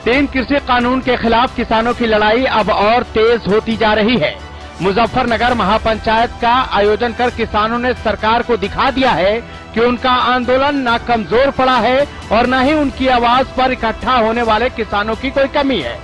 तीन कृषि कानून के खिलाफ किसानों की लड़ाई अब और तेज होती जा रही है। मुजफ्फरनगर महापंचायत का आयोजन कर किसानों ने सरकार को दिखा दिया है कि उनका आंदोलन न कमजोर पड़ा है और न ही उनकी आवाज पर इकट्ठा होने वाले किसानों की कोई कमी है।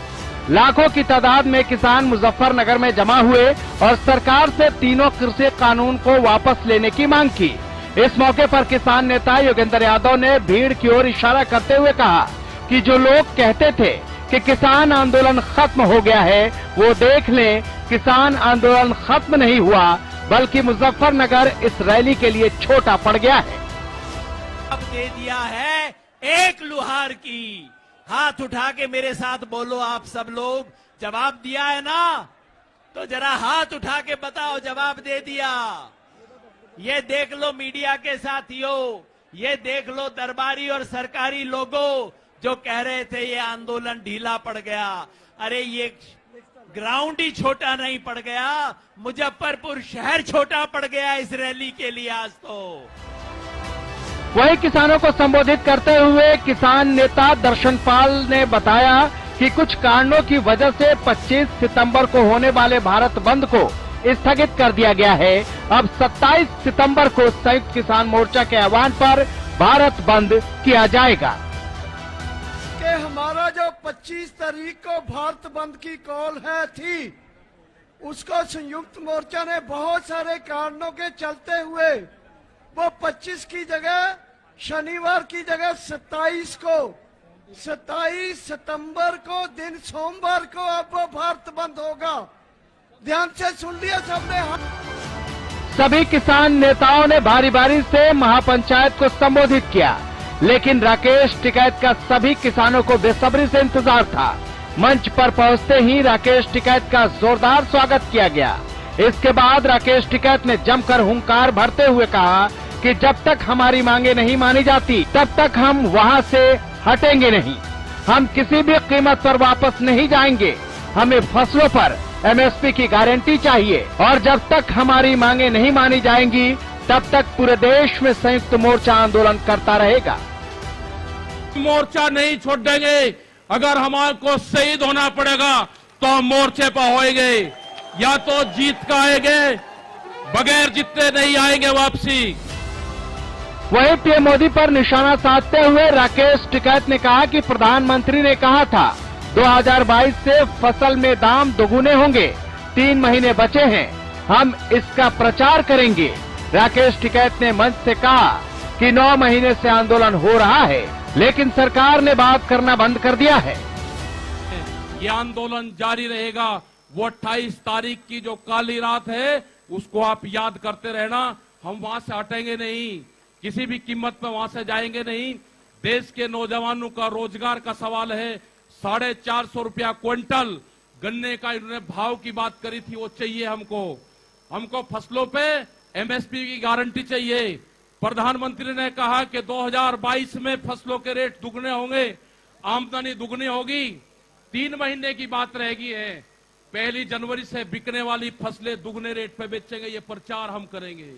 लाखों की तादाद में किसान मुजफ्फरनगर में जमा हुए और सरकार से तीनों कृषि कानून को वापस लेने की मांग की। इस मौके पर किसान नेता योगेंद्र यादव ने भीड़ की ओर इशारा करते हुए कहा कि जो लोग कहते थे कि किसान आंदोलन खत्म हो गया है, वो देख लें, किसान आंदोलन खत्म नहीं हुआ, बल्कि मुजफ्फरनगर इस रैली के लिए छोटा पड़ गया है। अब दे दिया है एक लुहार की। हाथ उठा के मेरे साथ बोलो आप सब लोग, जवाब दिया है ना? तो जरा हाथ उठा के बताओ जवाब दे दिया। ये देख लो मीडिया के साथियों, ये देख लो दरबारी और सरकारी लोगों जो कह रहे थे ये आंदोलन ढीला पड़ गया। अरे ये ग्राउंड ही छोटा नहीं पड़ गया, मुजफ्फरपुर शहर छोटा पड़ गया इस रैली के लिए आज तो। वहीं किसानों को संबोधित करते हुए किसान नेता दर्शनपाल ने बताया कि कुछ कारणों की वजह से 25 सितंबर को होने वाले भारत बंद को स्थगित कर दिया गया है। अब 27 सितंबर को संयुक्त किसान मोर्चा के आह्वान पर भारत बंद किया जाएगा। कि हमारा जो 25 तारीख को भारत बंद की कॉल थी, उसको संयुक्त मोर्चा ने बहुत सारे कारणों के चलते हुए वो 25 की जगह शनिवार की जगह 27 सितंबर को दिन सोमवार को अब वो भारत बंद होगा। ध्यान से सुन लिया सबने। सभी किसान नेताओं ने बारी बारी से महापंचायत को संबोधित किया, लेकिन राकेश टिकैत का सभी किसानों को बेसब्री से इंतजार था। मंच पर पहुंचते ही राकेश टिकैत का जोरदार स्वागत किया गया। इसके बाद राकेश टिकैत ने जमकर हुंकार भरते हुए कहा कि जब तक हमारी मांगे नहीं मानी जाती, तब तक हम वहां से हटेंगे नहीं। हम किसी भी कीमत पर वापस नहीं जाएंगे। हमें फसलों पर एमएसपी की गारंटी चाहिए और जब तक हमारी मांगे नहीं मानी जाएंगी, तब तक पूरे देश में संयुक्त मोर्चा आंदोलन करता रहेगा। मोर्चा नहीं छोड़ देंगे। अगर हमारे को शहीद होना पड़ेगा तो हम मोर्चे पर होएंगे, या तो जीत का आएंगे, बगैर जीते नहीं आएंगे वापसी। वहीं पीएम मोदी पर निशाना साधते हुए राकेश टिकैत ने कहा कि प्रधानमंत्री ने कहा था 2022 से फसल में दाम दोगुने होंगे। 3 महीने बचे हैं, हम इसका प्रचार करेंगे। राकेश टिकैत ने मंच से कहा कि 9 महीने से आंदोलन हो रहा है, लेकिन सरकार ने बात करना बंद कर दिया है। ये आंदोलन जारी रहेगा। वो 28 तारीख की जो काली रात है, उसको आप याद करते रहना। हम वहां से हटेंगे नहीं, किसी भी कीमत पर वहां से जाएंगे नहीं। देश के नौजवानों का रोजगार का सवाल है। 450 रुपया क्विंटल गन्ने का इन्होंने भाव की बात करी थी, वो चाहिए हमको फसलों पे एमएसपी की गारंटी चाहिए। प्रधानमंत्री ने कहा कि 2022 में फसलों के रेट दुगने होंगे, आमदनी दुगनी होगी। 3 महीने की बात रहेगी है। 1 जनवरी से बिकने वाली फसलें दुगने रेट पे बेचेंगे। ये प्रचार हम करेंगे।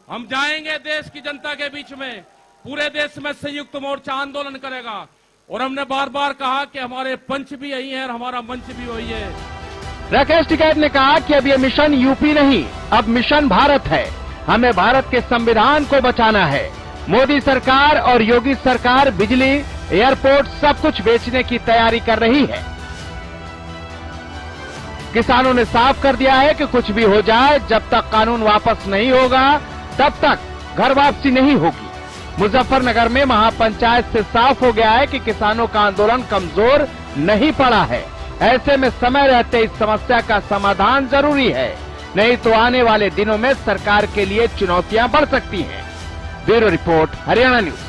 हम जाएंगे देश की जनता के बीच में, पूरे देश में संयुक्त मोर्चा आंदोलन करेगा। और हमने बार बार कहा कि हमारे पंच भी यही है और हमारा मंच भी वही है। राकेश टिकैत ने कहा कि अब ये मिशन यूपी नहीं, अब मिशन भारत है। हमें भारत के संविधान को बचाना है। मोदी सरकार और योगी सरकार बिजली, एयरपोर्ट सब कुछ बेचने की तैयारी कर रही है। किसानों ने साफ कर दिया है कि कुछ भी हो जाए, जब तक कानून वापस नहीं होगा, तब तक घर वापसी नहीं होगी। मुजफ्फरनगर में महापंचायत से साफ हो गया है कि किसानों का आंदोलन कमजोर नहीं पड़ा है। ऐसे में समय रहते इस समस्या का समाधान जरूरी है, नहीं तो आने वाले दिनों में सरकार के लिए चुनौतियां बढ़ सकती हैं। Bureau report, Haryana news.